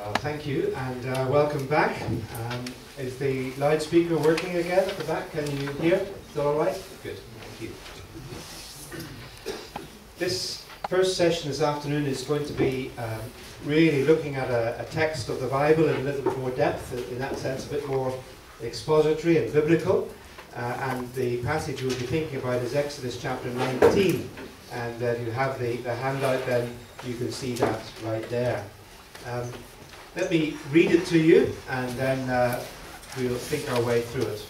Well, thank you, and welcome back. Is the loudspeaker working again at the back? Can you hear? Is that all right? Good, thank you. This first session this afternoon is going to be really looking at a text of the Bible in a little bit more depth, in that sense a bit more expository and biblical. And the passage we'll be thinking about is Exodus chapter 19. And you have the handout, then you can see that right there. Let me read it to you, and then we'll think our way through it.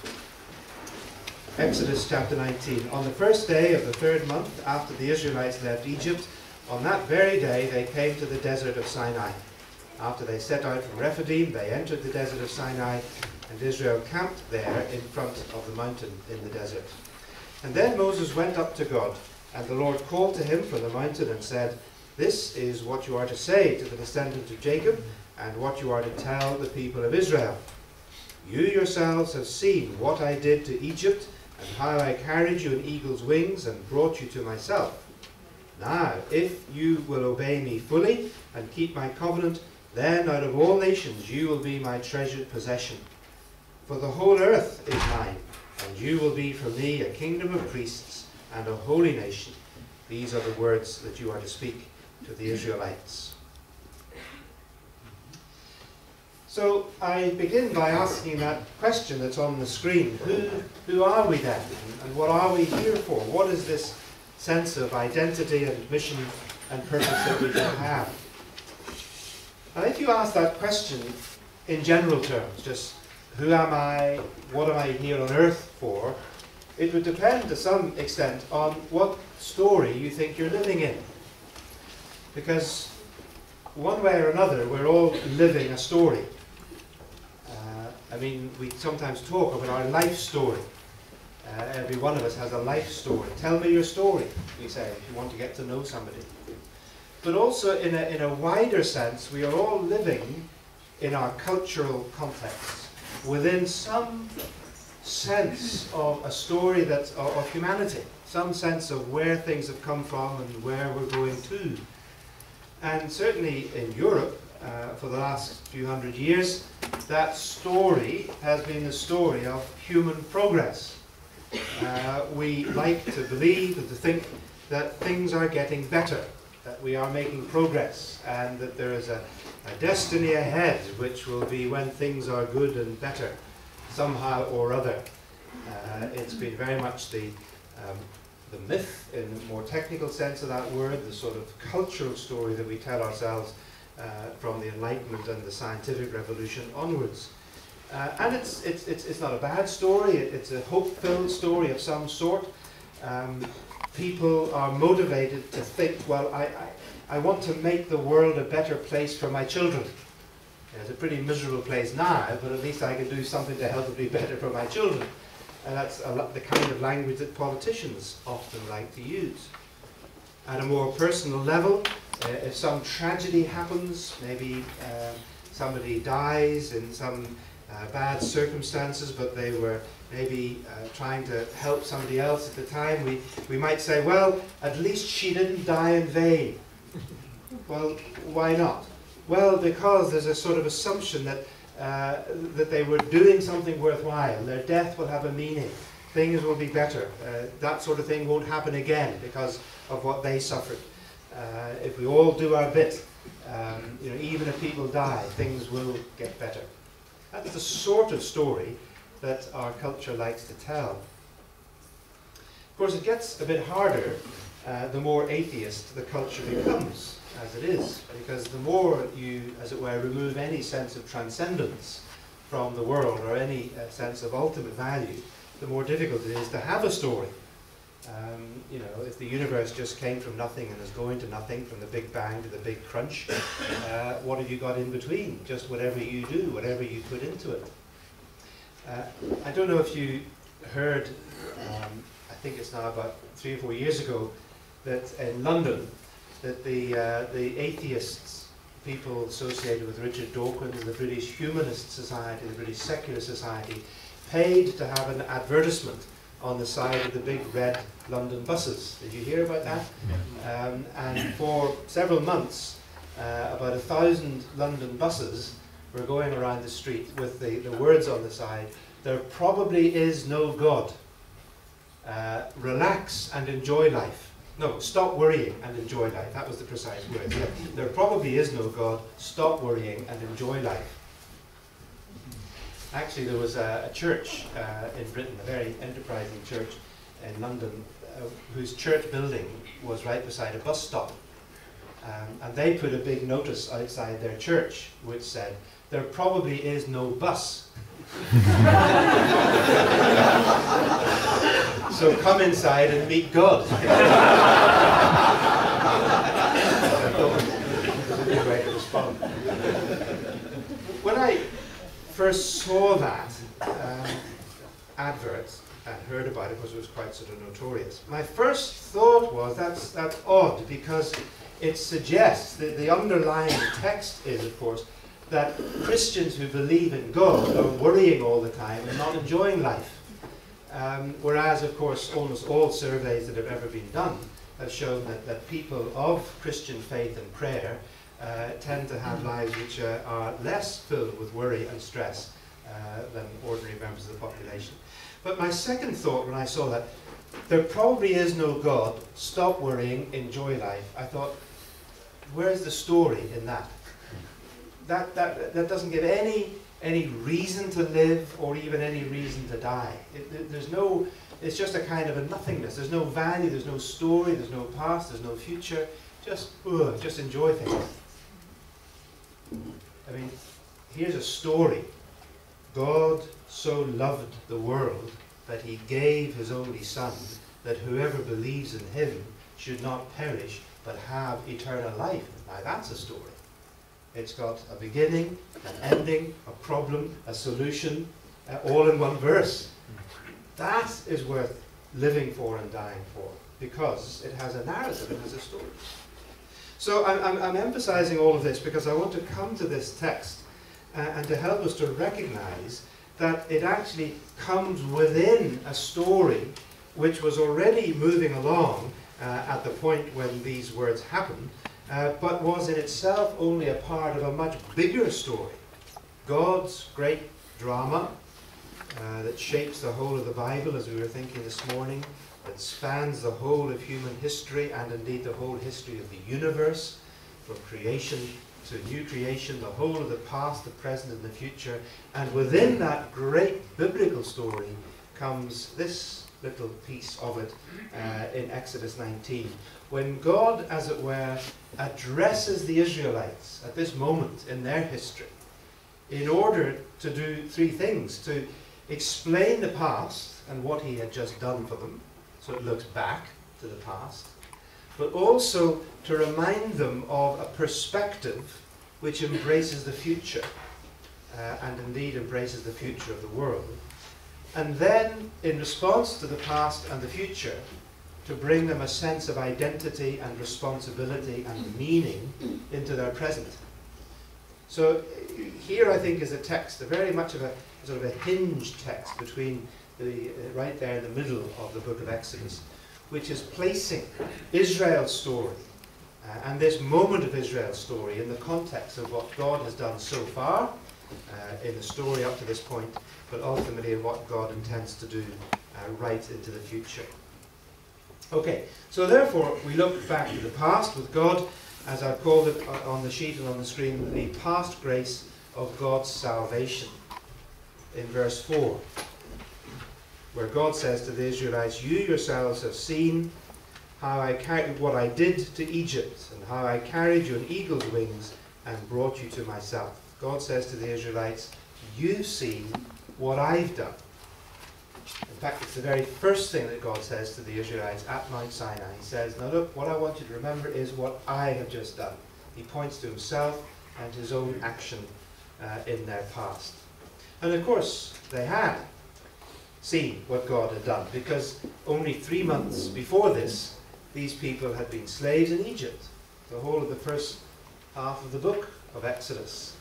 Exodus chapter 19. On the first day of the third month after the Israelites left Egypt, on that very day they came to the desert of Sinai. After they set out from Rephidim, they entered the desert of Sinai, and Israel camped there in front of the mountain in the desert. And then Moses went up to God, and the Lord called to him from the mountain and said, "This is what you are to say to the descendants of Jacob, and what you are to tell the people of Israel. You yourselves have seen what I did to Egypt, and how I carried you in eagle's wings and brought you to myself. Now, if you will obey me fully and keep my covenant, then out of all nations you will be my treasured possession. For the whole earth is mine, and you will be for me a kingdom of priests and a holy nation. These are the words that you are to speak to the Israelites." So I begin by asking that question that's on the screen. Who are we then? And what are we here for? What is this sense of identity and mission and purpose that we can have? Now, if you ask that question in general terms, just who am I, what am I here on earth for, it would depend to some extent on what story you think you're living in. Because one way or another, we're all living a story. We sometimes talk about our life story. Every one of us has a life story. Tell me your story, we say, if you want to get to know somebody. But also, in a wider sense, we are all living in our cultural context, within some sense of a story of humanity, some sense of where things have come from and where we're going to. And certainly in Europe, for the last few hundred years, that story has been the story of human progress. We like to believe and to think that things are getting better, that we are making progress, and that there is a destiny ahead which will be when things are good and better, somehow or other. It's been very much the myth, in the more technical sense of that word, the sort of cultural story that we tell ourselves from the Enlightenment and the scientific revolution onwards. And it's not a bad story, it's a hope-filled story of some sort. People are motivated to think, well, I want to make the world a better place for my children. It's a pretty miserable place now, but at least I can do something to help it be better for my children. And that's the kind of language that politicians often like to use. At a more personal level, if some tragedy happens, maybe somebody dies in some bad circumstances, but they were maybe trying to help somebody else at the time, we might say, well, at least she didn't die in vain. Well, why not? Well, because there's a sort of assumption that they were doing something worthwhile. Their death will have a meaning. Things will be better. That sort of thing won't happen again because of what they suffered. If we all do our bit, even if people die, things will get better. That's the sort of story that our culture likes to tell. Of course, it gets a bit harder the more atheist the culture becomes, as it is, because the more you, as it were, remove any sense of transcendence from the world or any sense of ultimate value, the more difficult it is to have a story. If the universe just came from nothing and is going to nothing, from the Big Bang to the Big Crunch, what have you got in between? Just whatever you do, whatever you put into it. I don't know if you heard, I think it's now about 3 or 4 years ago, that in London, that the atheists, people associated with Richard Dawkins, the British Humanist Society, the British Secular Society, paid to have an advertisement on the side of the big red London buses. Did you hear about that? And for several months, about 1,000 London buses were going around the street with the words on the side, "There probably is no God. Relax and enjoy life." No, stop worrying and enjoy life. That was the precise word. Yeah. There probably is no God. Stop worrying and enjoy life. Actually, there was a church in Britain, a very enterprising church in London, whose church building was right beside a bus stop. And they put a big notice outside their church which said, "There probably is no bus." So come inside and meet God. Way to respond. When I first saw that advert and heard about it, because it was quite sort of notorious, my first thought was that's odd, because it suggests that the underlying text is, of course, that Christians who believe in God are worrying all the time and not enjoying life. Whereas, of course, almost all surveys that have ever been done have shown that people of Christian faith and prayer tend to have lives which are less filled with worry and stress than ordinary members of the population. But my second thought when I saw that, "There probably is no God, stop worrying, enjoy life," I thought, where's the story in that? That doesn't give any reason to live or even any reason to die. It's just a kind of a nothingness. There's no value, there's no story, there's no past, there's no future. Just enjoy things. I mean, here's a story. God so loved the world that he gave his only Son, that whoever believes in him should not perish but have eternal life. Now that's a story. It's got a beginning, an ending, a problem, a solution, all in one verse. That is worth living for and dying for, because it has a narrative, it has a story. So I'm emphasizing all of this because I want to come to this text and to help us to recognize that it actually comes within a story which was already moving along at the point when these words happened, but was in itself only a part of a much bigger story. God's great drama that shapes the whole of the Bible, as we were thinking this morning, that spans the whole of human history and indeed the whole history of the universe, from creation to new creation, the whole of the past, the present and the future. And within that great biblical story comes this little piece of it in Exodus 19, when God, as it were, addresses the Israelites at this moment in their history in order to do three things: to explain the past and what he had just done for them, so it looks back to the past, but also to remind them of a perspective which embraces the future, and indeed embraces the future of the world. And then, in response to the past and the future, to bring them a sense of identity and responsibility and meaning into their present. So here, I think, is a text, very much of a sort of a hinge text between right there in the middle of the book of Exodus, which is placing Israel's story and this moment of Israel's story in the context of what God has done so far in the story up to this point, but ultimately in what God intends to do right into the future. Okay, so therefore we look back to the past with God, as I've called it on the sheet and on the screen, the past grace of God's salvation, in verse 4, where God says to the Israelites, "You yourselves have seen how I carried what I did to Egypt, and how I carried you on eagle's wings and brought you to myself." God says to the Israelites, "You've seen what I've done." In fact, it's the very first thing that God says to the Israelites at Mount Sinai. He says, "Now look, what I want you to remember is what I have just done." He points to himself and his own action in their past. And of course, they had seen what God had done, because only 3 months before this, these people had been slaves in Egypt. The whole of the first half of the book of Exodus,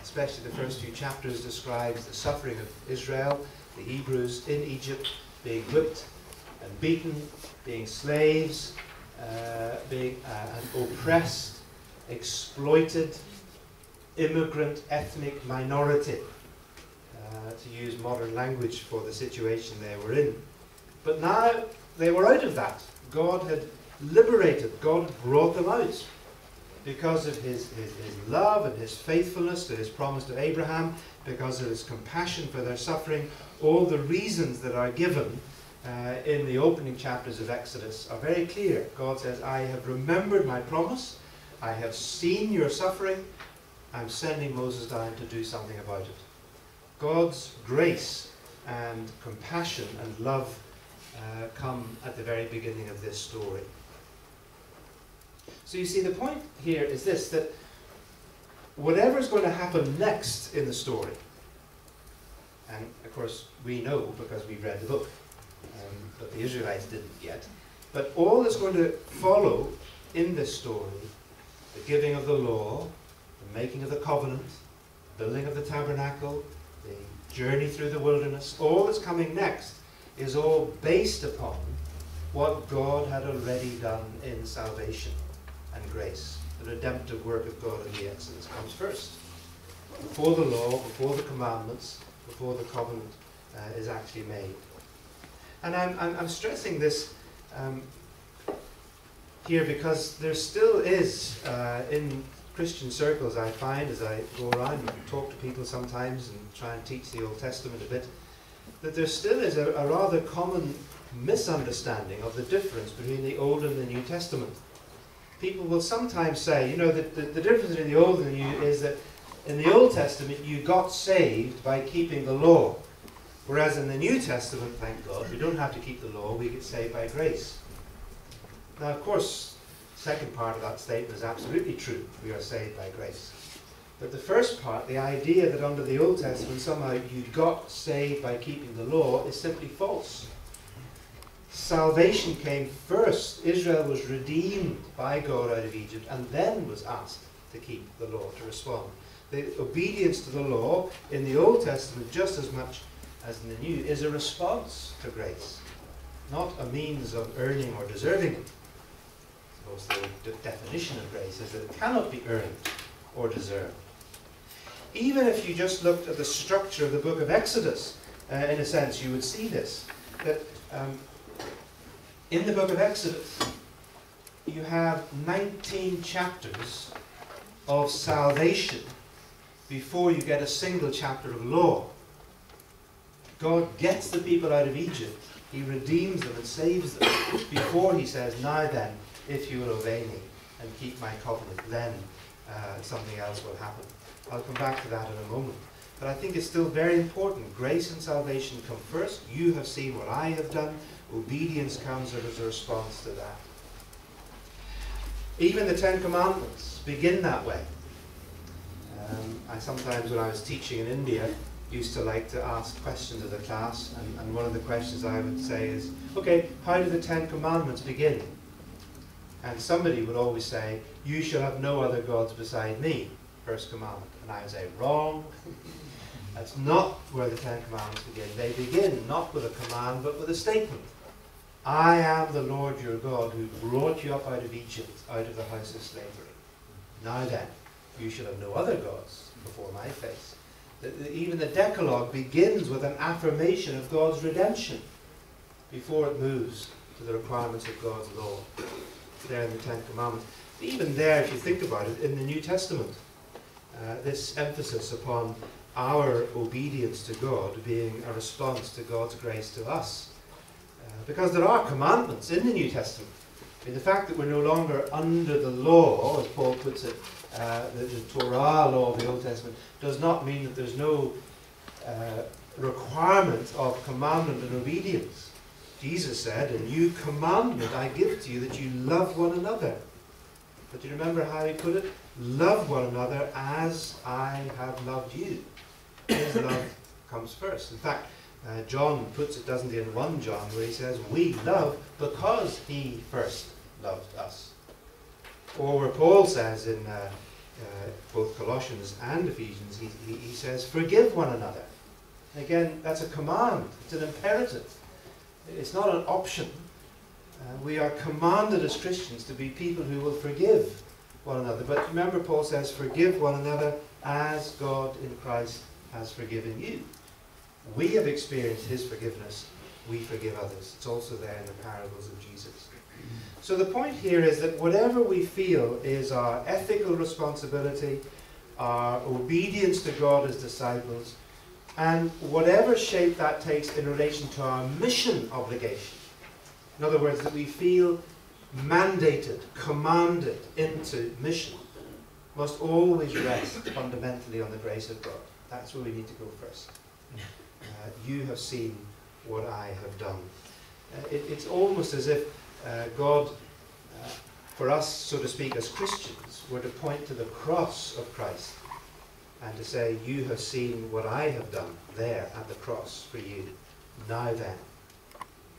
especially the first few chapters, describes the suffering of Israel, the Hebrews in Egypt, being whipped and beaten, being slaves, being oppressed, exploited immigrant ethnic minority, to use modern language for the situation they were in. But now they were out of that. God had liberated, God had brought them out because of his love and his faithfulness to his promise to Abraham, because of his compassion for their suffering. All the reasons that are given in the opening chapters of Exodus are very clear. God says, I have remembered my promise, I have seen your suffering, I'm sending Moses down to do something about it. God's grace and compassion and love come at the very beginning of this story. So you see, the point here is this, that whatever is going to happen next in the story, and of course we know because we've read the book, but the Israelites didn't yet, but all that's going to follow in this story, the giving of the law, the making of the covenant, building of the tabernacle, the journey through the wilderness, all that's coming next is all based upon what God had already done in salvation and grace. The redemptive work of God in the Exodus comes first. Before the law, before the commandments, before the covenant is actually made. And I'm stressing this here because there still is, in Christian circles, I find as I go around and talk to people sometimes and try and teach the Old Testament a bit, that there still is a rather common misunderstanding of the difference between the Old and the New Testament. People will sometimes say, you know, that the difference between the Old and the New is that in the Old Testament you got saved by keeping the law. Whereas in the New Testament, thank God, we don't have to keep the law, we get saved by grace. Now, of course, the second part of that statement is absolutely true. We are saved by grace. But the first part, the idea that under the Old Testament somehow you got saved by keeping the law, is simply false. Salvation came first. Israel was redeemed by God out of Egypt and then was asked to keep the law, to respond. The obedience to the law in the Old Testament, just as much as in the New, is a response to grace, not a means of earning or deserving it. I suppose the definition of grace is that it cannot be earned or deserved. Even if you just looked at the structure of the book of Exodus, in a sense, you would see this, that in the book of Exodus, you have 19 chapters of salvation before you get a single chapter of law. God gets the people out of Egypt, he redeems them and saves them before he says, now then, if you will obey me and keep my covenant, then something else will happen. I'll come back to that in a moment. But I think it's still very important. Grace and salvation come first. You have seen what I have done. Obedience comes as a response to that. Even the Ten Commandments begin that way. I sometimes, when I was teaching in India, used to like to ask questions of the class, and one of the questions I would say is, okay, how do the Ten Commandments begin? And somebody would always say, you shall have no other gods beside me, first commandment. And I would say, wrong. That's not where the Ten Commandments begin. They begin not with a command, but with a statement. I am the Lord your God who brought you up out of Egypt, out of the house of slavery. Now then, you shall have no other gods before my face. Even the Decalogue begins with an affirmation of God's redemption before it moves to the requirements of God's law. There in the Ten Commandments. Even there, if you think about it, in the New Testament, this emphasis upon our obedience to God being a response to God's grace to us. Because there are commandments in the New Testament. I mean, the fact that we're no longer under the law, as Paul puts it, the Torah law of the Old Testament, does not mean that there's no requirement of commandment and obedience. Jesus said, a new commandment I give to you, that you love one another. But do you remember how he put it? Love one another as I have loved you. His love comes first. In fact, John puts it, doesn't he, in 1 John, where he says, we love because he first loved us. Or where Paul says in both Colossians and Ephesians, he says, forgive one another. Again, that's a command. It's an imperative. It's not an option. We are commanded as Christians to be people who will forgive one another. But remember, Paul says, forgive one another as God in Christ has forgiven you. We have experienced his forgiveness. We forgive others. It's also there in the parables of Jesus. So the point here is that whatever we feel is our ethical responsibility, our obedience to God as disciples, and whatever shape that takes in relation to our mission obligation. In other words, that we feel mandated, commanded into mission, must always rest fundamentally on the grace of God. That's where we need to go first. You have seen what I have done. It's almost as if God, for us, so to speak, as Christians, were to point to the cross of Christ and to say, you have seen what I have done there at the cross for you. Now then,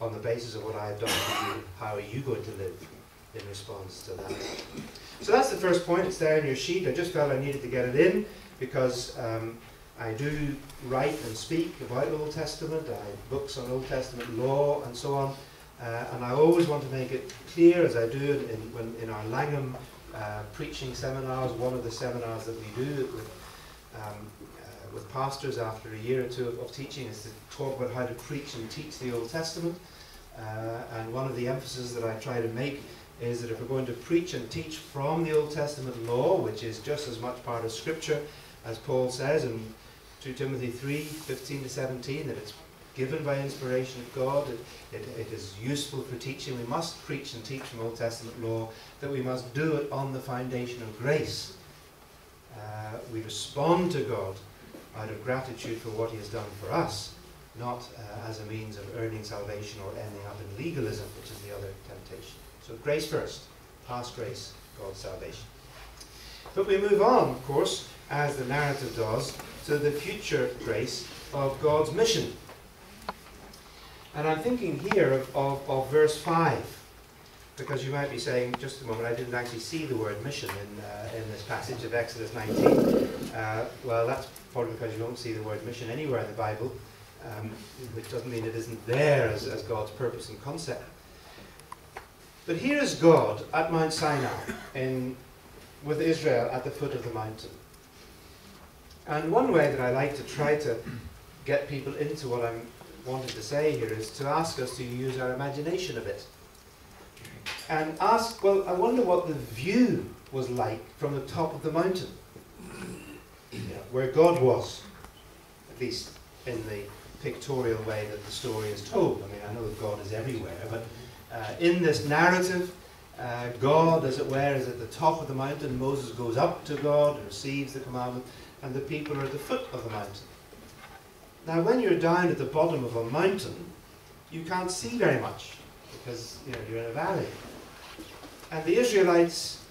on the basis of what I have done for you, how are you going to live in response to that? So that's the first point. It's there in your sheet. I just felt I needed to get it in because I do write and speak about Old Testament. I have books on Old Testament law and so on. And I always want to make it clear, as I do in our Langham preaching seminars. One of the seminars that we do with pastors after a year or two of teaching is to talk about how to preach and teach the Old Testament. And one of the emphases that I try to make is that if we're going to preach and teach from the Old Testament law, which is just as much part of Scripture, as Paul says in 2 Timothy 3:15-17, that it's given by inspiration of God, it is useful for teaching. We must preach and teach from Old Testament law, that we must do it on the foundation of grace. We respond to God out of gratitude for what he has done for us, not as a means of earning salvation or ending up in legalism, which is the other temptation. So grace first, past grace, God's salvation. But we move on, of course, as the narrative does, to the future grace of God's mission. And I'm thinking here of verse 5, because you might be saying, just a moment, I didn't actually see the word mission in this passage of Exodus 19. Well, that's probably because you don't see the word mission anywhere in the Bible, which doesn't mean it isn't there as God's purpose and concept. But here is God at Mount Sinai with Israel at the foot of the mountain. And one way that I like to try to get people into what I'm wanted to say here is to ask us to use our imagination a bit. And ask, well, I wonder what the view was like from the top of the mountain, where God was, at least in the pictorial way that the story is told. I mean, I know that God is everywhere, but in this narrative, God, as it were, is at the top of the mountain. Moses goes up to God and receives the commandment, and the people are at the foot of the mountain. Now, when you're down at the bottom of a mountain, you can't see very much, because you're in a valley. And the Israelites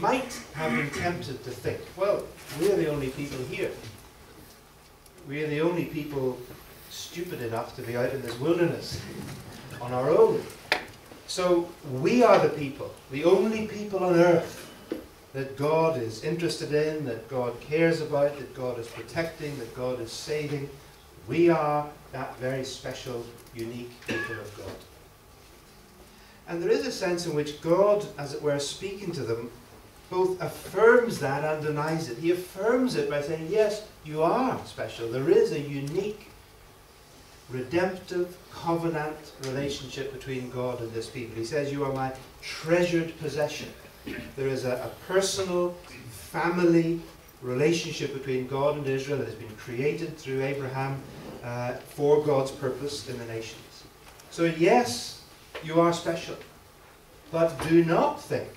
might have been tempted to think, well, we're the only people here. We're the only people stupid enough to be out in this wilderness on our own. So we are the people, the only people on earth that God is interested in, that God cares about, that God is protecting, that God is saving. We are that very special, unique people of God. And there is a sense in which God, as it were, speaking to them, both affirms that and denies it. He affirms it by saying, yes, you are special. There is a unique, redemptive, covenant relationship between God and this people. He says, you are my treasured possession. There is a personal, family relationship between God and Israel that has been created through Abraham for God's purpose in the nations. So yes, you are special. But do not think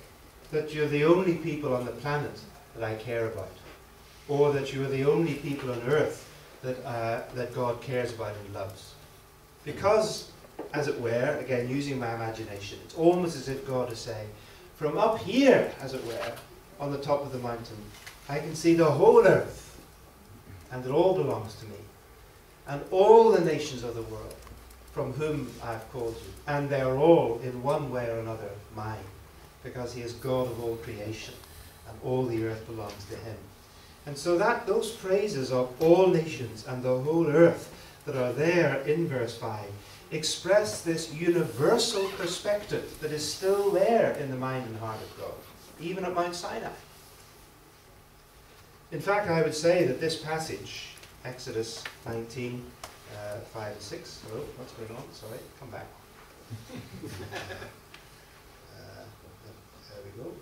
that you're the only people on the planet that I care about, or that you are the only people on earth that God cares about and loves. Because, as it were, again using my imagination, it's almost as if God is saying, from up here, as it were, on the top of the mountain, I can see the whole earth, and it all belongs to me, and all the nations of the world from whom I have called you, and they are all in one way or another mine, because he is God of all creation, and all the earth belongs to him. And so that those phrases of all nations and the whole earth that are there in verse 5 express this universal perspective that is still there in the mind and heart of God. even at Mount Sinai. In fact, I would say that this passage, Exodus 19, 5 and 6, hello, what's going on? Sorry, come back. There we go.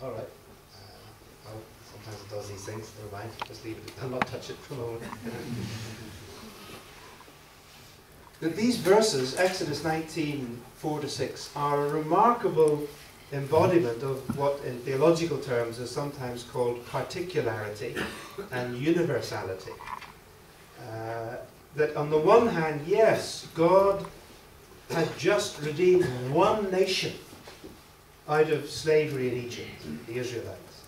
All right. Well, sometimes it does these things. Never mind. Just leave it. I'll not touch it for a moment. That these verses, Exodus 19, 4 to 6, are a remarkable embodiment of what in theological terms is sometimes called particularity and universality. That on the one hand, yes, God had just redeemed one nation out of slavery in Egypt, the Israelites.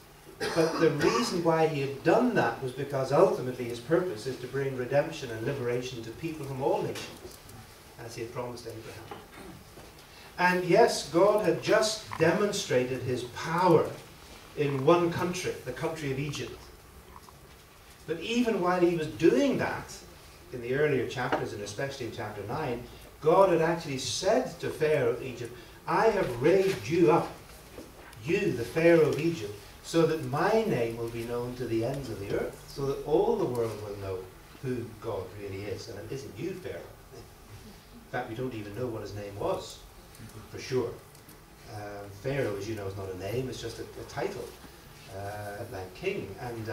But the reason why he had done that was because ultimately his purpose is to bring redemption and liberation to people from all nations, as he had promised Abraham. And yes, God had just demonstrated his power in one country, the country of Egypt. But even while he was doing that, in the earlier chapters, and especially in chapter 9, God had actually said to Pharaoh of Egypt, I have raised you up, you, the Pharaoh of Egypt, so that my name will be known to the ends of the earth, so that all the world will know who God really is. And it isn't you, Pharaoh. In fact, we don't even know what his name was, for sure. Pharaoh, as you know, is not a name, it's just a title, like king. And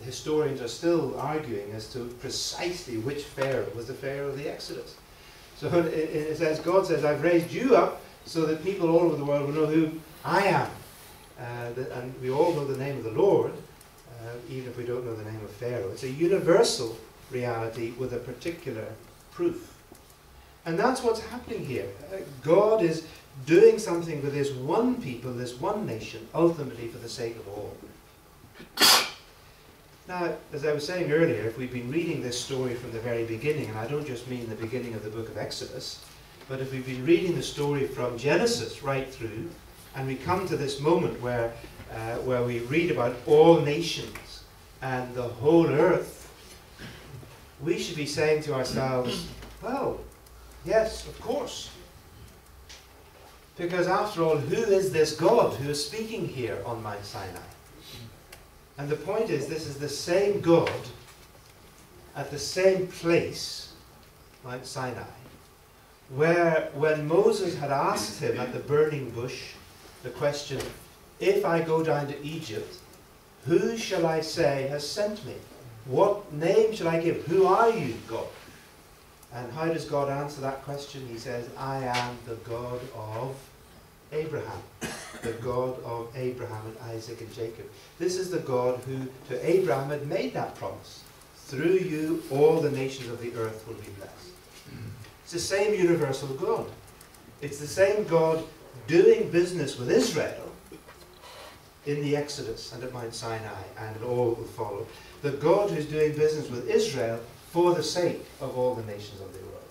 historians are still arguing as to precisely which Pharaoh was the Pharaoh of the Exodus. So it says, God says, I've raised you up so that people all over the world will know who I am. And we all know the name of the Lord, even if we don't know the name of Pharaoh. It's a universal reality with a particular proof. And that's what's happening here. God is doing something with this one people, this one nation, ultimately for the sake of all. Now, as I was saying earlier, if we've been reading this story from the very beginning, and I don't just mean the beginning of the book of Exodus, but if we've been reading the story from Genesis right through, and we come to this moment where we read about all nations and the whole earth, we should be saying to ourselves, well, yes, of course. Because after all, who is this God who is speaking here on Mount Sinai? And the point is, this is the same God at the same place, Mount Sinai, where when Moses had asked him at the burning bush the question, if I go down to Egypt, who shall I say has sent me? What name shall I give? Who are you, God? And how does God answer that question? He says, I am the God of Abraham. The God of Abraham and Isaac and Jacob. This is the God who to Abraham had made that promise. Through you all the nations of the earth will be blessed. It's the same universal God. It's the same God doing business with Israel in the Exodus and at Mount Sinai, and it all will follow. The God who's doing business with Israel for the sake of all the nations of the world.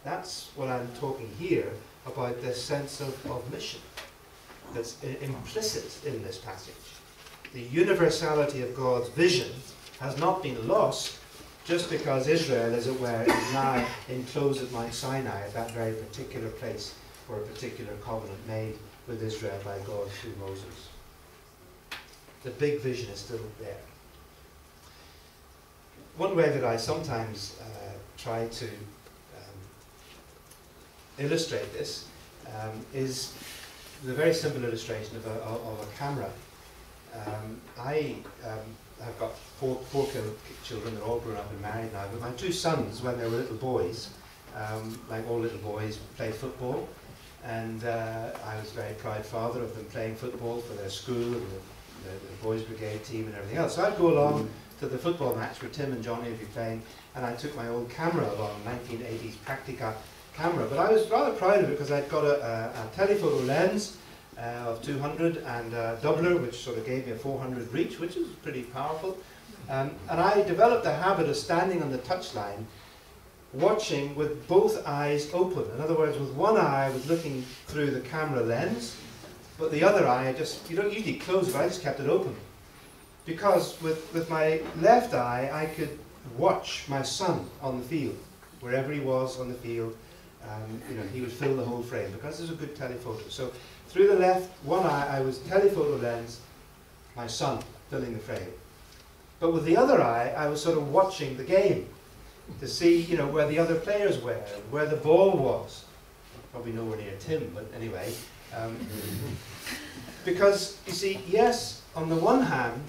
That's what I'm talking here about, this sense of mission that's implicit in this passage. The universality of God's vision has not been lost just because Israel, as it were, is now enclosed at Mount Sinai, at that very particular place for a particular covenant made with Israel by God through Moses. The big vision is still there. One way that I sometimes try to illustrate this is the very simple illustration of a camera. I have got four children. They're all grown up and married now, but my two sons, when they were little boys, like all little boys, played football, and I was a very proud father of them playing football for their school and the boys brigade team and everything else. So I'd go along to the football match where Tim and Johnny would be playing, and I took my old camera along, 1980s Praktica camera. But I was rather proud of it because I'd got a telephoto lens of 200 and a doubler, which sort of gave me a 400 reach, which was pretty powerful. And I developed the habit of standing on the touchline, watching with both eyes open. In other words, with one eye I was looking through the camera lens, but the other eye, you don't usually close it, but I just kept it open. Because with my left eye, I could watch my son on the field, wherever he was on the field, he would fill the whole frame because there's a good telephoto. So through the left one eye, I was telephoto lens, my son filling the frame. But with the other eye, I was sort of watching the game to see, where the other players were, and where the ball was. Probably nowhere near Tim, but anyway. Because, you see, yes, on the one hand,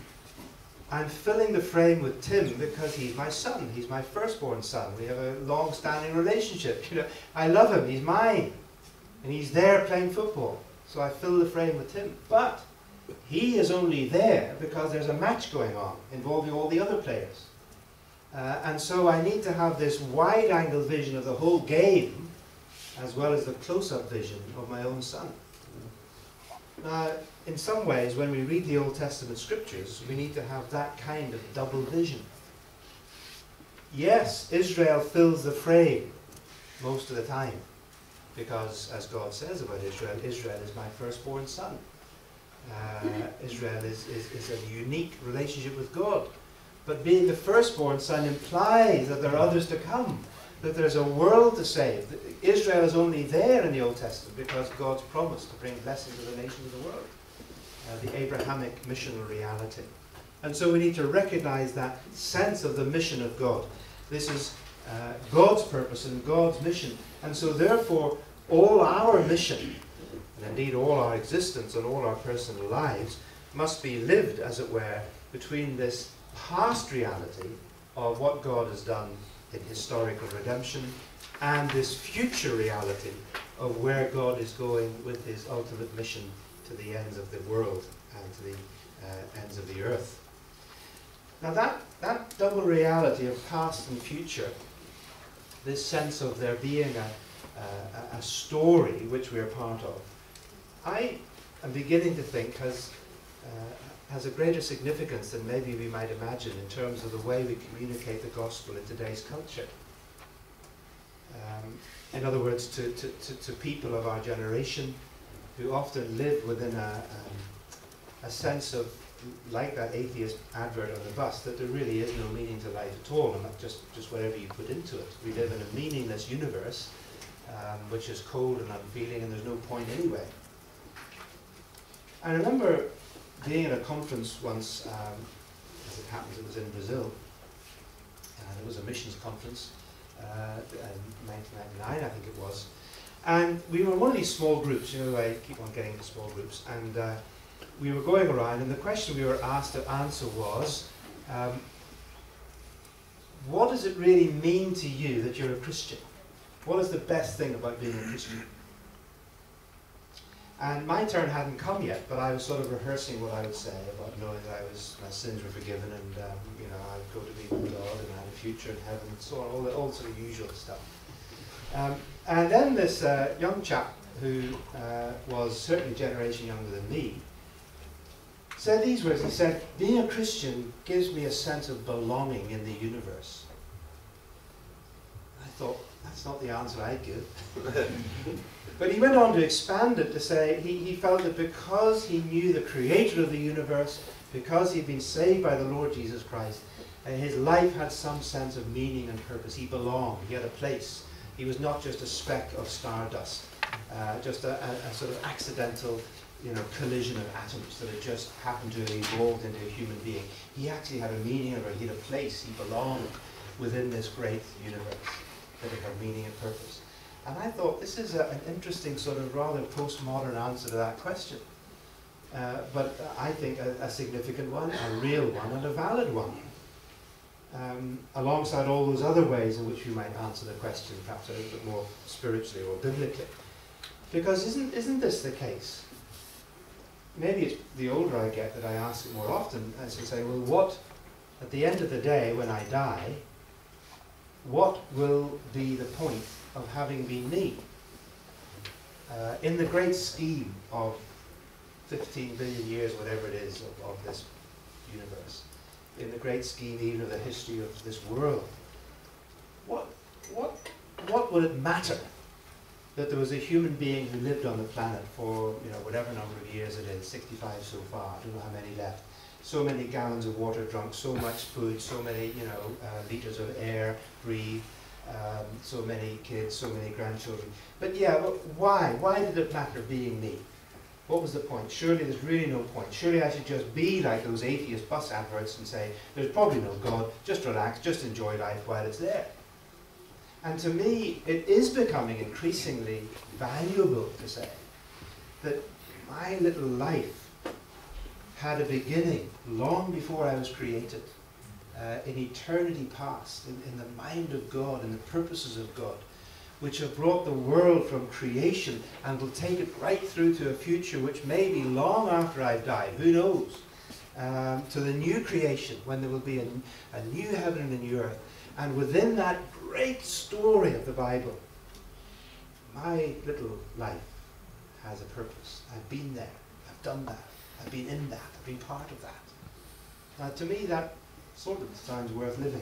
I'm filling the frame with Tim because he's my son. He's my firstborn son. We have a long-standing relationship. I love him. He's mine. And he's there playing football. So I fill the frame with Tim. But he is only there because there's a match going on involving all the other players. And so I need to have this wide-angle vision of the whole game as well as the close-up vision of my own son. Now, in some ways, when we read the Old Testament scriptures, we need to have that kind of double vision. Yes, Israel fills the frame most of the time, because as God says about Israel, Israel is my firstborn son. Israel is a unique relationship with God. But being the firstborn son implies that there are others to come, that there's a world to save. Israel is only there in the Old Testament because God's promised to bring blessing to the nations of the world. The Abrahamic missional reality. And so we need to recognize that sense of the mission of God. This is God's purpose and God's mission. And so therefore, all our mission, and indeed all our existence and all our personal lives, must be lived, as it were, between this past reality of what God has done in historical redemption and this future reality of where God is going with his ultimate mission to the ends of the world and to the ends of the earth. Now that double reality of past and future, this sense of there being a story which we are part of, I am beginning to think has a greater significance than maybe we might imagine in terms of the way we communicate the gospel in today's culture. In other words, to people of our generation who often live within a sense of, like that atheist advert on the bus, that there really is no meaning to life at all, and not just whatever you put into it. We live in a meaningless universe, which is cold and unfeeling, and there's no point anyway. I remember being at a conference once, as it happens, it was in Brazil, and it was a missions conference, in 1999 I think it was, and we were one of these small groups, I keep on getting into small groups, and we were going around, and the question we were asked to answer was, what does it really mean to you that you're a Christian? What is the best thing about being a Christian? And my turn hadn't come yet, but I was sort of rehearsing what I would say about knowing that my sins were forgiven, and I would go to be with God, and I had a future in heaven, and so on, all sort of usual stuff. And then this young chap, who was certainly a generation younger than me, said these words. He said, "Being a Christian gives me a sense of belonging in the universe." I thought, that's not the answer I'd give. But he went on to expand it to say he felt that because he knew the creator of the universe, because he'd been saved by the Lord Jesus Christ, his life had some sense of meaning and purpose. He belonged. He had a place. He was not just a speck of stardust, just a sort of accidental collision of atoms that had just happened to have evolved into a human being. He actually had a meaning, or he had a place. He belonged within this great universe that had meaning and purpose. And I thought, this is an interesting sort of rather postmodern answer to that question. But I think a significant one, a real one, and a valid one. Alongside all those other ways in which we might answer the question, perhaps a little bit more spiritually or biblically. Because isn't this the case? Maybe it's the older I get that I ask it more often, as to say, well, what, at the end of the day, when I die, what will be the point of having been me? In the great scheme of 15 billion years, whatever it is, of this universe, in the great scheme even of the history of this world, what would it matter that there was a human being who lived on the planet for whatever number of years it is, 65 so far, I don't know how many left, so many gallons of water drunk, so much food, so many litres of air breathed, so many kids, so many grandchildren. But yeah, well, why? Why did it matter being me? What was the point? Surely there's really no point. Surely I should just be like those atheist bus adverts and say, there's probably no God, just relax, just enjoy life while it's there. And to me, it is becoming increasingly valuable to say that my little life had a beginning long before I was created, in eternity past, in the mind of God, in the purposes of God, which have brought the world from creation and will take it right through to a future which may be long after I've died, who knows, to the new creation, when there will be a new heaven and a new earth. And within that great story of the Bible, my little life has a purpose. I've been there, I've done that, I've been in that, I've been part of that. Now to me that sort of sounds worth living.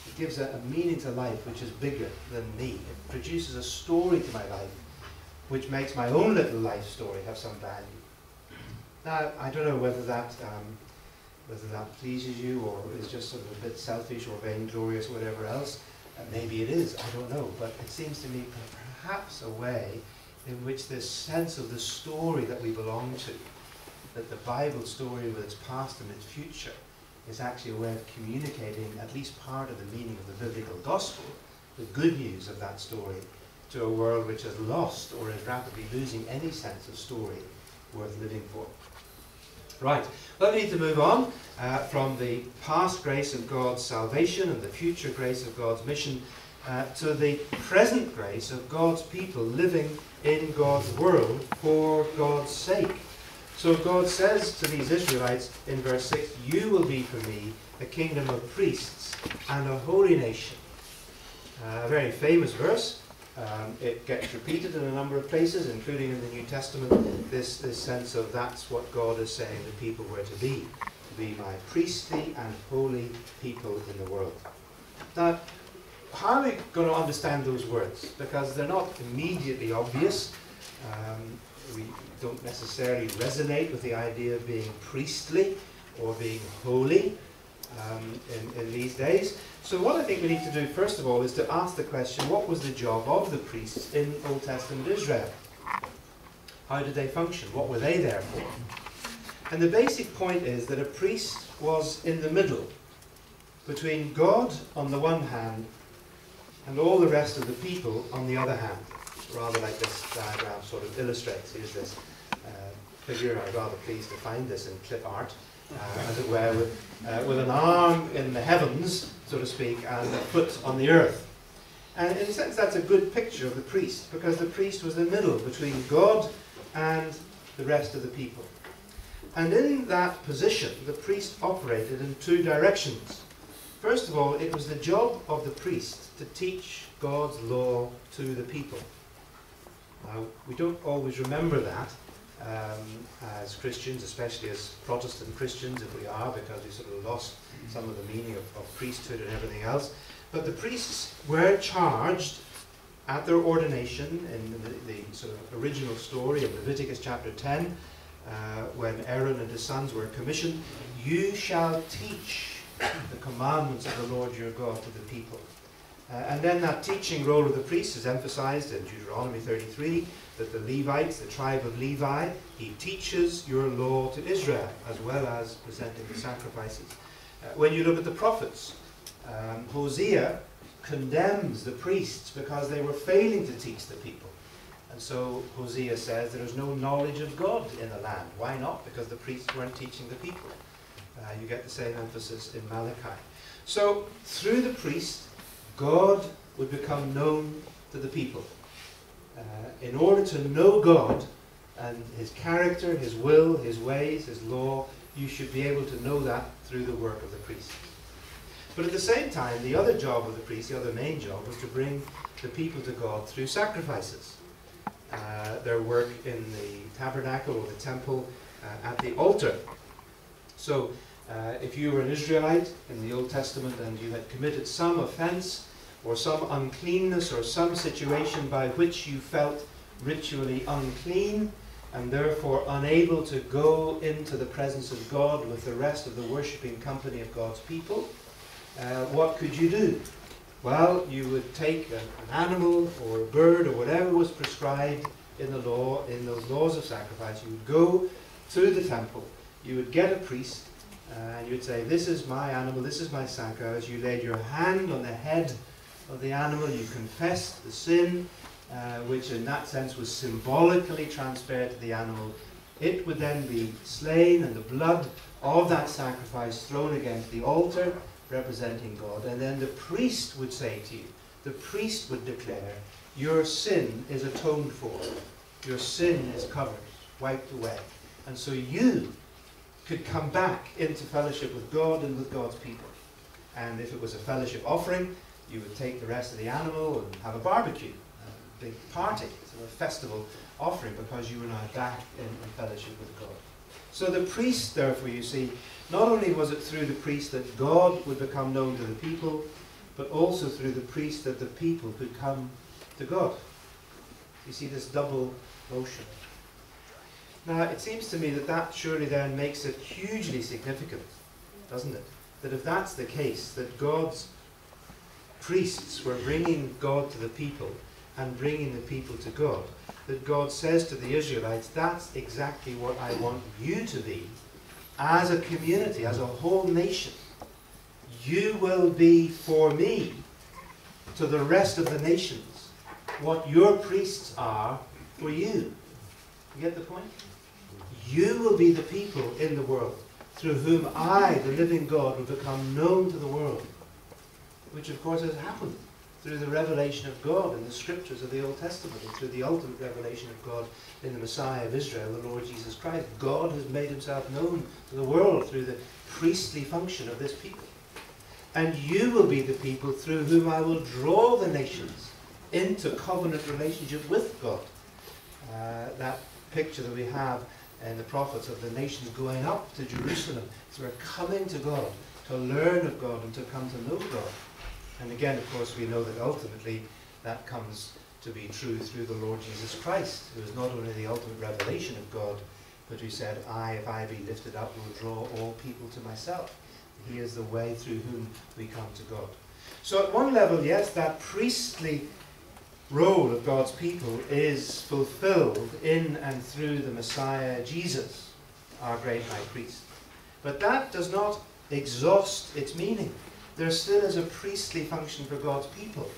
It gives a meaning to life which is bigger than me. It produces a story to my life which makes my own little life story have some value. Now, I don't know whether that pleases you or is just sort of a bit selfish or vainglorious or whatever else. Maybe it is, I don't know. But it seems to me perhaps a way in which this sense of the story that we belong to, that the Bible story with its past and its future, is actually a way of communicating at least part of the meaning of the biblical gospel, the good news of that story, to a world which has lost or is rapidly losing any sense of story worth living for. Right, well, we need to move on from the past grace of God's salvation and the future grace of God's mission to the present grace of God's people living in God's world for God's sake. So God says to these Israelites in verse 6, you will be for me a kingdom of priests and a holy nation. A very famous verse. It gets repeated in a number of places, including in the New Testament, this sense of that's what God is saying the people were to be my priestly and holy people in the world. Now, how are we going to understand those words? Because they're not immediately obvious. We don't necessarily resonate with the idea of being priestly or being holy in these days. So what I think we need to do first of all is to ask the question, what was the job of the priests in Old Testament Israel? How did they function? What were they there for? And the basic point is that a priest was in the middle between God on the one hand and all the rest of the people on the other hand. Rather like this diagram sort of illustrates. Here's this figure. I'm rather pleased to find this in clip art, as it were, with an arm in the heavens, so to speak, and a foot on the earth. And in a sense that's a good picture of the priest, because the priest was the middle between God and the rest of the people. And in that position, the priest operated in two directions. First of all, it was the job of the priest to teach God's law to the people. Now, we don't always remember that as Christians, especially as Protestant Christians, if we are, because we sort of lost some of the meaning of priesthood and everything else. But the priests were charged at their ordination in the sort of original story of Leviticus chapter 10, when Aaron and his sons were commissioned, you shall teach the commandments of the Lord your God to the people. And then that teaching role of the priest is emphasized in Deuteronomy 33, that the Levites, the tribe of Levi, he teaches your law to Israel, as well as presenting the sacrifices. When you look at the prophets, Hosea condemns the priests because they were failing to teach the people. And so Hosea says there is no knowledge of God in the land. Why not? Because the priests weren't teaching the people. You get the same emphasis in Malachi. So through the priest, God would become known to the people. In order to know God and his character, his will, his ways, his law, you should be able to know that through the work of the priest. But at the same time, the other job of the priest, the other main job, was to bring the people to God through sacrifices. Their work in the tabernacle or the temple at the altar. So if you were an Israelite in the Old Testament and you had committed some offense or some uncleanness or some situation by which you felt ritually unclean and therefore unable to go into the presence of God with the rest of the worshipping company of God's people, what could you do? Well, you would take an animal or a bird or whatever was prescribed in the law, in those laws of sacrifice. You would go to the temple, you would get a priest, and you would say, this is my animal, this is my sacrifice. You laid your hand on the head of the animal, you confessed the sin, which in that sense was symbolically transferred to the animal. It would then be slain, and the blood of that sacrifice thrown against the altar, representing God. And then the priest would say to you, the priest would declare, your sin is atoned for. Your sin is covered, wiped away. And so you could come back into fellowship with God and with God's people. And if it was a fellowship offering, you would take the rest of the animal and have a barbecue, a big party, so a festival offering, because you were now back in fellowship with God. So the priest, therefore, you see, not only was it through the priest that God would become known to the people, but also through the priest that the people could come to God. You see this double motion. Now, it seems to me that that surely then makes it hugely significant, doesn't it? That if that's the case, that God's priests were bringing God to the people and bringing the people to God, that God says to the Israelites, that's exactly what I want you to be as a community, as a whole nation. You will be for me to the rest of the nations what your priests are for you. You get the point? You will be the people in the world through whom I, the living God, will become known to the world. Which of course has happened through the revelation of God in the scriptures of the Old Testament, and through the ultimate revelation of God in the Messiah of Israel, the Lord Jesus Christ. God has made himself known to the world through the priestly function of this people. And you will be the people through whom I will draw the nations into covenant relationship with God. That picture that we have in the prophets of the nations going up to Jerusalem. So we're coming to God, to learn of God and to come to know God. And again, of course, we know that ultimately that comes to be true through the Lord Jesus Christ, who is not only the ultimate revelation of God, but who said, if I be lifted up, will draw all people to myself. He is the way through whom we come to God. So at one level, yes, that priestly role of God's people is fulfilled in and through the Messiah Jesus, our great high priest. But that does not exhaust its meaning. There still is a priestly function for God's people.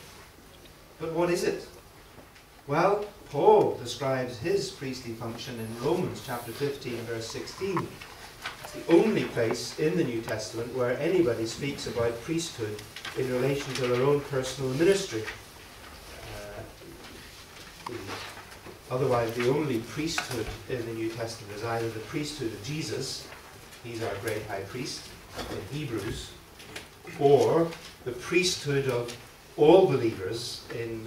But what is it? Well, Paul describes his priestly function in Romans chapter 15, verse 16. It's the only place in the New Testament where anybody speaks about priesthood in relation to their own personal ministry. Otherwise, the only priesthood in the New Testament is either the priesthood of Jesus, he's our great high priest in Hebrews, or the priesthood of all believers in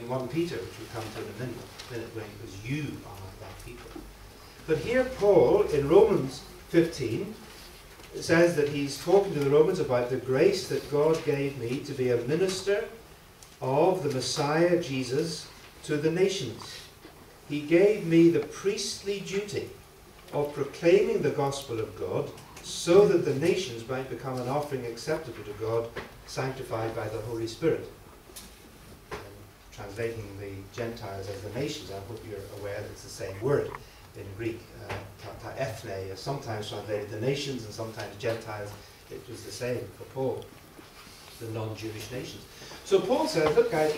1 Peter, which we'll come to in a minute when it was you are that people. But here Paul, in Romans 15, says that he's talking to the Romans about the grace that God gave me to be a minister of the Messiah Jesus to the nations. He gave me the priestly duty of proclaiming the gospel of God, so that the nations might become an offering acceptable to God, sanctified by the Holy Spirit. Translating the Gentiles as the nations, I hope you're aware that it's the same word in Greek. Ta ethne is sometimes translated the nations, and sometimes Gentiles. It was the same for Paul, the non-Jewish nations. So Paul says, look guys,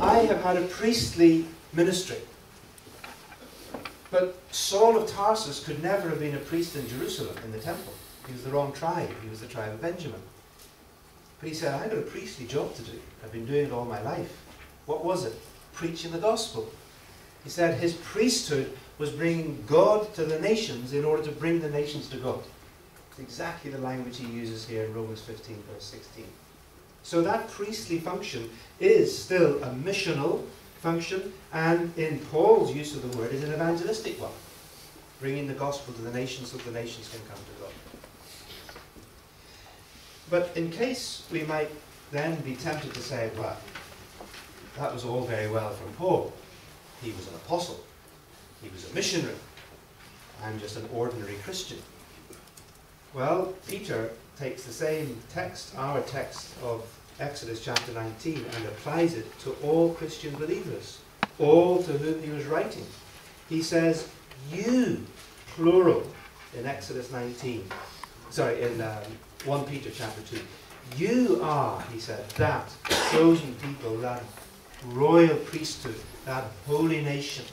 I have had a priestly ministry. But Saul of Tarsus could never have been a priest in Jerusalem, in the temple. He was the wrong tribe. He was the tribe of Benjamin. But he said, I've got a priestly job to do. I've been doing it all my life. What was it? Preaching the gospel. He said his priesthood was bringing God to the nations in order to bring the nations to God. It's exactly the language he uses here in Romans 15, verse 16. So that priestly function is still a missional function, and in Paul's use of the word is an evangelistic one, bringing the gospel to the nations so the nations can come to God. But in case we might then be tempted to say, well, that was all very well from Paul. He was an apostle. He was a missionary. I'm just an ordinary Christian. Well, Peter takes the same text, our text of Exodus chapter 19 and applies it to all Christian believers, all to whom he was writing. He says, you, plural, in Exodus 19, sorry, in 1 Peter chapter 2. You are, he said, that chosen people, that royal priesthood, that holy nation,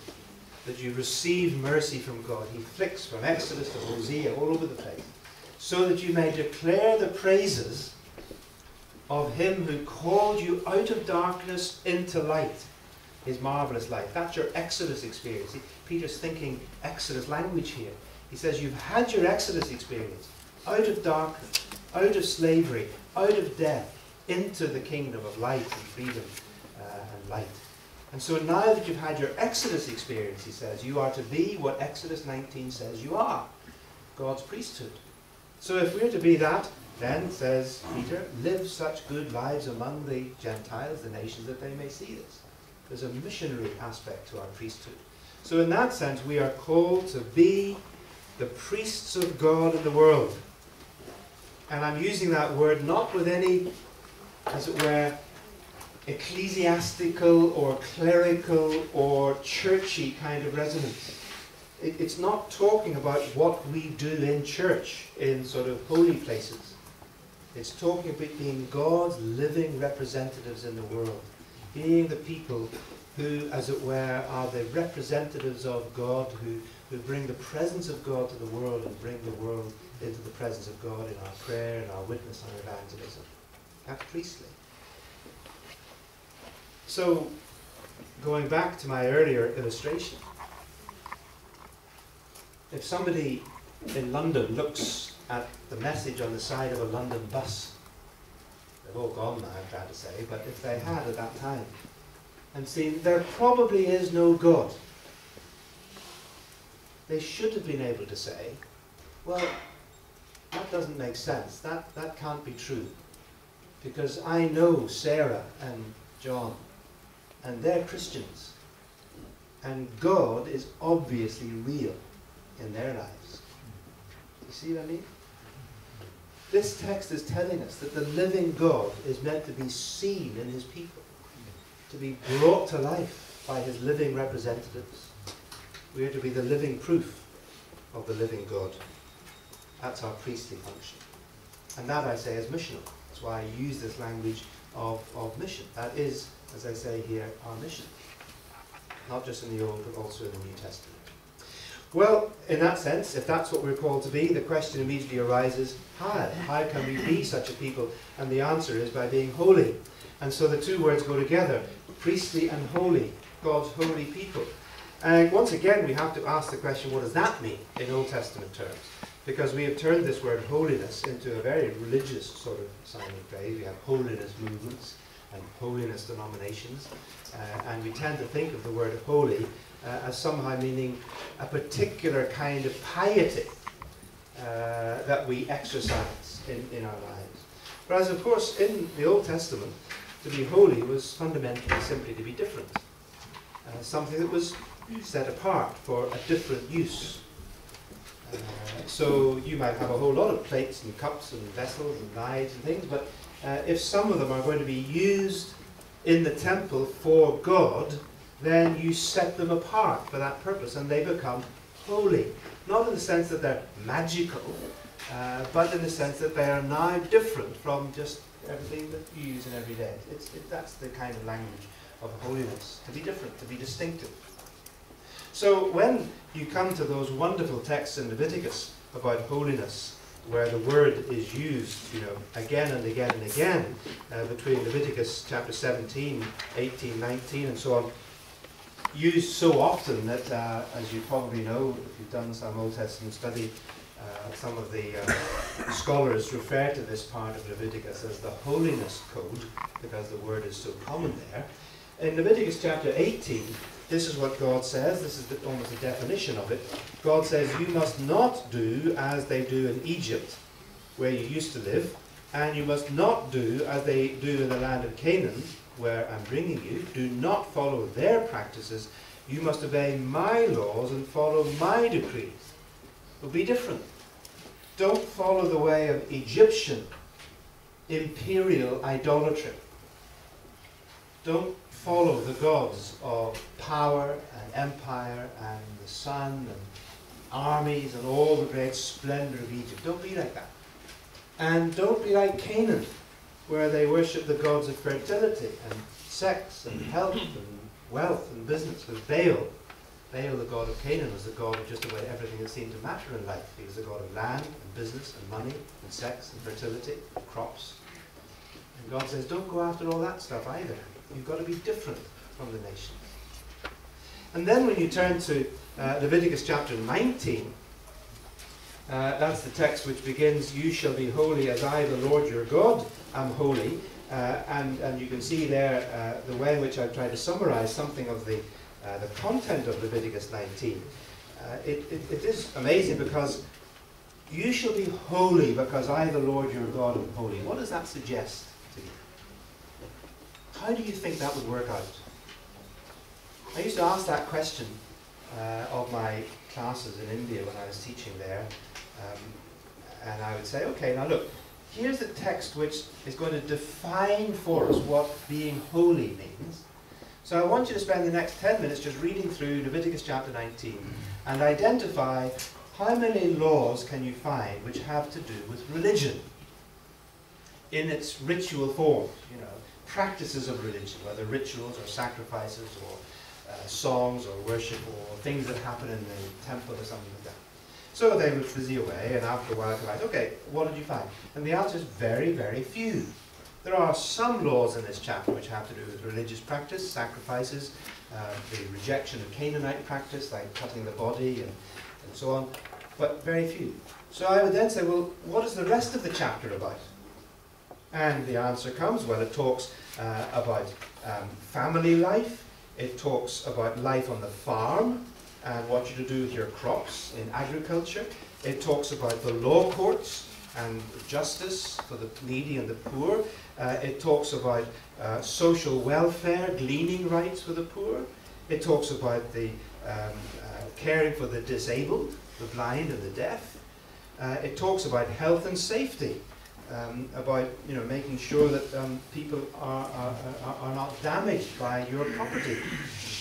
that you receive mercy from God. He flicks from Exodus to Hosea all over the place, so that you may declare the praises of him who called you out of darkness into light, his marvelous light. That's your Exodus experience. See, Peter's thinking Exodus language here. He says you've had your Exodus experience, out of darkness, out of slavery, out of death, into the kingdom of light and freedom and light. And so now that you've had your Exodus experience, he says, you are to be what Exodus 19 says you are, God's priesthood. So if we're to be that, then, says Peter, live such good lives among the Gentiles, the nations, that they may see this. There's a missionary aspect to our priesthood. So in that sense, we are called to be the priests of God in the world. And I'm using that word not with any, as it were, ecclesiastical or clerical or churchy kind of resonance. It's not talking about what we do in church, in sort of holy places. It's talking about being God's living representatives in the world. Being the people who, as it were, are the representatives of God, who bring the presence of God to the world and bring the world into the presence of God in our prayer and our witness and our evangelism. That's priestly. So, going back to my earlier illustration, if somebody in London looks at the message on the side of a London bus, they've all gone now, I'm glad to say, but if they had at that time, and seen there probably is no God, they should have been able to say, well, that doesn't make sense, that can't be true, because I know Sarah and John, and they're Christians, and God is obviously real in their lives. You see what I mean? This text is telling us that the living God is meant to be seen in his people, to be brought to life by his living representatives. We are to be the living proof of the living God. That's our priestly function. And that, I say, is missional. That's why I use this language of mission. That is, as I say here, our mission. Not just in the Old, but also in the New Testament. Well, in that sense, if that's what we're called to be, the question immediately arises, how? How can we be such a people? And the answer is by being holy. And so the two words go together, priestly and holy, God's holy people. And once again, we have to ask the question, what does that mean in Old Testament terms? Because we have turned this word holiness into a very religious sort of sounding phrase. We have holiness movements and holiness denominations. And we tend to think of the word holy as somehow meaning a particular kind of piety that we exercise in our lives. Whereas, of course, in the Old Testament, to be holy was fundamentally simply to be different. Something that was set apart for a different use. So you might have a whole lot of plates and cups and vessels and knives and things, but if some of them are going to be used in the temple for God, then you set them apart for that purpose and they become holy. Not in the sense that they're magical, but in the sense that they are now different from just everything that you use in every day. That's the kind of language of holiness, to be different, to be distinctive. So when you come to those wonderful texts in Leviticus about holiness, where the word is used, again and again and again, between Leviticus chapter 17, 18, 19, and so on, used so often that, as you probably know, if you've done some Old Testament study, some of the scholars refer to this part of Leviticus as the holiness code, because the word is so common there. In Leviticus chapter 18, this is what God says. This is almost a definition of it. God says, you must not do as they do in Egypt, where you used to live, and you must not do as they do in the land of Canaan, where I'm bringing you. Do not follow their practices. You must obey my laws and follow my decrees. It will be different. Don't follow the way of Egyptian imperial idolatry. Don't follow the gods of power and empire and the sun and armies and all the great splendor of Egypt. Don't be like that. And don't be like Canaan, where they worship the gods of fertility and sex and health and wealth and business. With Baal, the god of Canaan, was the god of just about everything that seemed to matter in life. He was the god of land and business and money and sex and fertility and crops. And God says, don't go after all that stuff either. You've got to be different from the nations. And then when you turn to Leviticus chapter 19, that's the text which begins, you shall be holy as I, the Lord your God, am holy. And you can see there the way in which I've tried to summarize something of the content of Leviticus 19. It is amazing because you shall be holy because I, the Lord your God, am holy. What does that suggest to you? How do you think that would work out? I used to ask that question of my classes in India when I was teaching there. And I would say, okay, now look, here's the text which is going to define for us what being holy means. So I want you to spend the next 10 minutes just reading through Leviticus chapter 19 and identify how many laws can you find which have to do with religion in its ritual form, you know, practices of religion, whether rituals or sacrifices or songs or worship or things that happen in the temple or something like that. So they would fizzy away, and after a while come out, okay, what did you find? And the answer is very, very few. There are some laws in this chapter which have to do with religious practice, sacrifices, the rejection of Canaanite practice, like cutting the body and so on, but very few. So I would then say, well, what is the rest of the chapter about? And the answer comes, well, it talks about family life, it talks about life on the farm, and what you're to do with your crops in agriculture. It talks about the law courts and justice for the needy and the poor. It talks about social welfare, gleaning rights for the poor. It talks about the caring for the disabled, the blind and the deaf. It talks about health and safety, about making sure that people are not damaged by your property.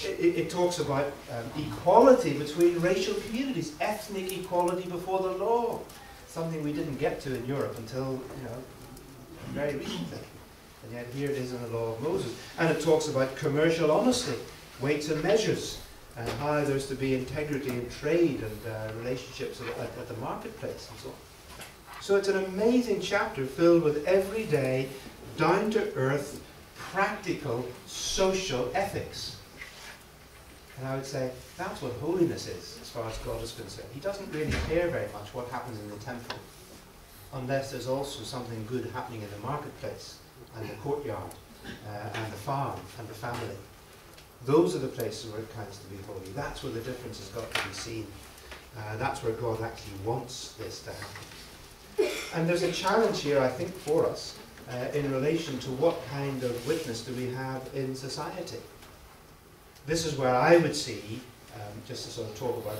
It talks about equality between racial communities, ethnic equality before the law, something we didn't get to in Europe until very recently, and yet here it is in the law of Moses. And it talks about commercial honesty, weights and measures, and how there's to be integrity in trade and relationships at the marketplace and so on. So it's an amazing chapter filled with everyday, down-to-earth, practical, social ethics. And I would say that's what holiness is, as far as God is concerned. He doesn't really care very much what happens in the temple, unless there's also something good happening in the marketplace, and the courtyard, and the farm, and the family. Those are the places where it counts to be holy. That's where the difference has got to be seen. That's where God actually wants this to happen. And there's a challenge here, I think, for us in relation to what kind of witness do we have in society. This is where I would see, just to sort of talk about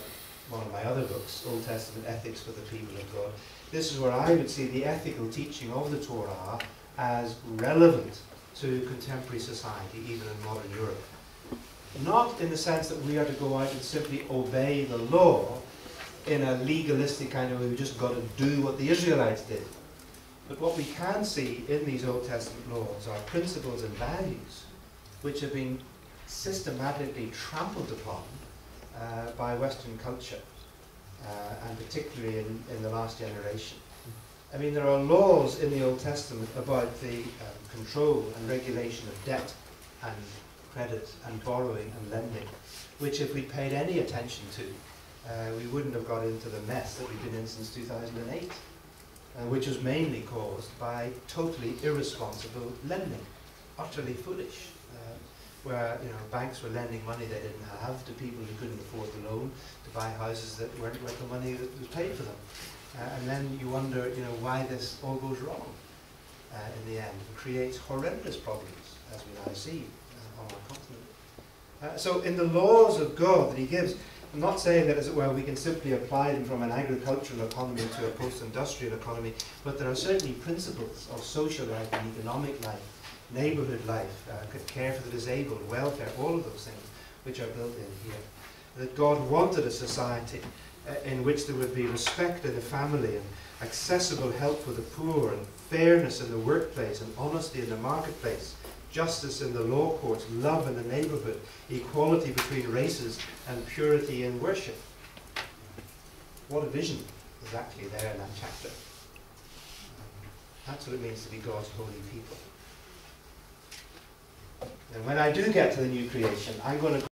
one of my other books, Old Testament Ethics for the People of God, this is where I would see the ethical teaching of the Torah as relevant to contemporary society, even in modern Europe. Not in the sense that we are to go out and simply obey the law in a legalistic kind of way, we just got to do what the Israelites did. But what we can see in these Old Testament laws are principles and values which have been systematically trampled upon by Western culture, and particularly in the last generation. I mean, there are laws in the Old Testament about the control and regulation of debt and credit and borrowing and lending, which if we paid any attention to, we wouldn't have got into the mess that we've been in since 2008, which was mainly caused by totally irresponsible lending, utterly foolish, where banks were lending money they didn't have to people who couldn't afford the loan to buy houses that weren't worth the money that was paid for them. And then you wonder why this all goes wrong in the end. It creates horrendous problems, as we now see on our continent. So in the laws of God that he gives, I'm not saying that, as it were, we can simply apply them from an agricultural economy to a post-industrial economy, but there are certainly principles of social life and economic life, neighbourhood life, care for the disabled, welfare, all of those things which are built in here. That God wanted a society in which there would be respect in the family and accessible help for the poor and fairness in the workplace and honesty in the marketplace, justice in the law courts, love in the neighbourhood, equality between races and purity in worship. What a vision is actually there in that chapter. That's what it means to be God's holy people. And when I do get to the new creation, I'm going to